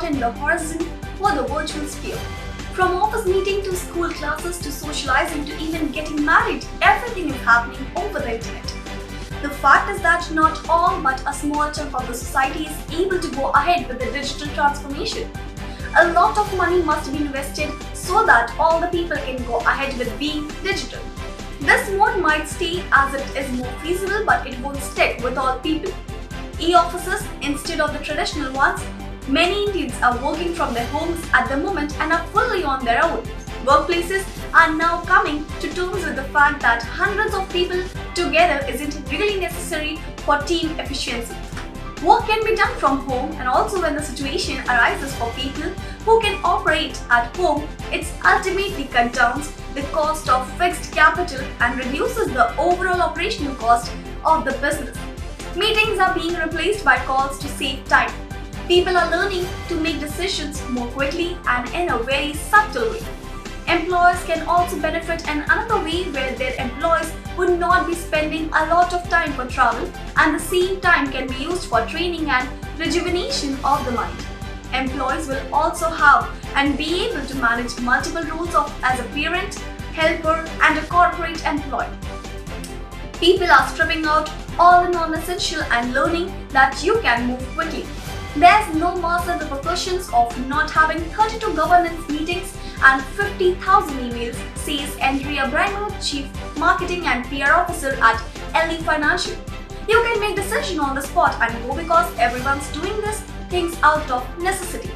shorten the horizon for the virtual sphere. From office meeting to school classes to socializing to even getting married, everything is happening over the internet. The fact is that not all but a small chunk of the society is able to go ahead with the digital transformation. A lot of money must be invested so that all the people can go ahead with being digital. This mode might stay as it is more feasible, but it won't stick with all people. E-offices instead of the traditional ones. Many Indians are working from their homes at the moment and are fully on their own. Workplaces are now coming to terms with the fact that hundreds of people together isn't really necessary for team efficiency. Work can be done from home, and also when the situation arises for people who can operate at home, it ultimately cuts down the cost of fixed capital and reduces the overall operational cost of the business. Meetings are being replaced by calls to save time. People are learning to make decisions more quickly and in a very subtle way. Employers can also benefit in another way where their employees would not be spending a lot of time for travel, and the same time can be used for training and rejuvenation of the mind. Employees will also have and be able to manage multiple roles as a parent, helper, and a corporate employee. People are stripping out all the non-essential and learning that you can move quickly. There's no master repercussions of not having 32 governance meetings and 50,000 emails, says Andrea Brimer, Chief Marketing and PR Officer at LE Financial. You can make decisions on the spot and go because everyone's doing these things out of necessity.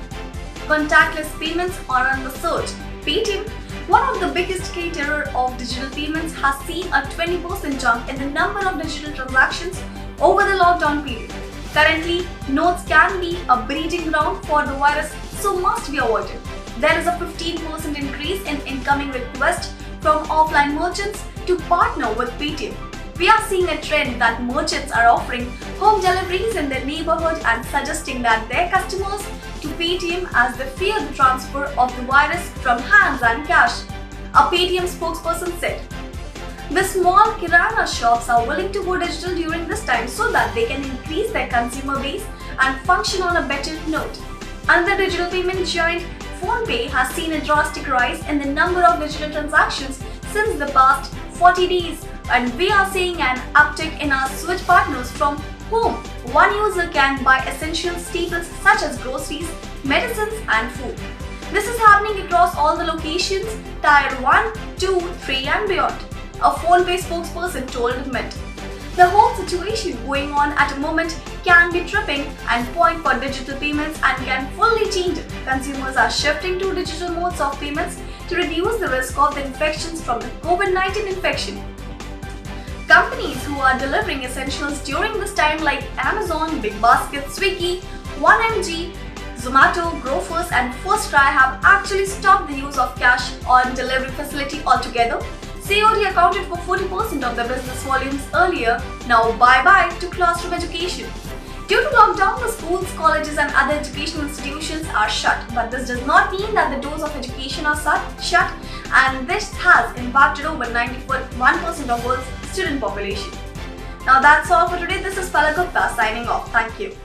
Contactless payments are on the surge. Paytm, one of the biggest caterer of digital payments, has seen a 20% jump in the number of digital transactions over the lockdown period. Currently, notes can be a breeding ground for the virus, so must be avoided. There is a 15% increase in incoming requests from offline merchants to partner with Paytm. We are seeing a trend that merchants are offering home deliveries in their neighborhood and suggesting that their customers to Paytm as they fear the transfer of the virus from hands and cash. A Paytm spokesperson said, "The small kirana shops are willing to go digital during this time so that they can increase their consumer base and function on a better note." Another digital payment giant, PhonePe, has seen a drastic rise in the number of digital transactions since the past 40 days, and we are seeing an uptick in our switch partners from whom one user can buy essential staples such as groceries, medicines, and food. This is happening across all the locations, Tier 1, 2, 3, and beyond, a PhonePe spokesperson told Mint. The whole situation going on at a moment can be tripping and point for digital payments and can fully change it. Consumers are shifting to digital modes of payments to reduce the risk of the infections from the COVID-19 infection. Companies who are delivering essentials during this time like Amazon, BigBasket, Swiggy, 1mg, Zomato, Grofers, and FirstCry have actually stopped the use of cash on delivery facility altogether. COD accounted for 40% of the business volumes earlier. Now bye-bye to classroom education. Due to lockdown, the schools, colleges, and other educational institutions are shut. But this does not mean that the doors of education are shut, and this has impacted over 91% of world's student population. Now that's all for today. This is Palak Gupta signing off. Thank you.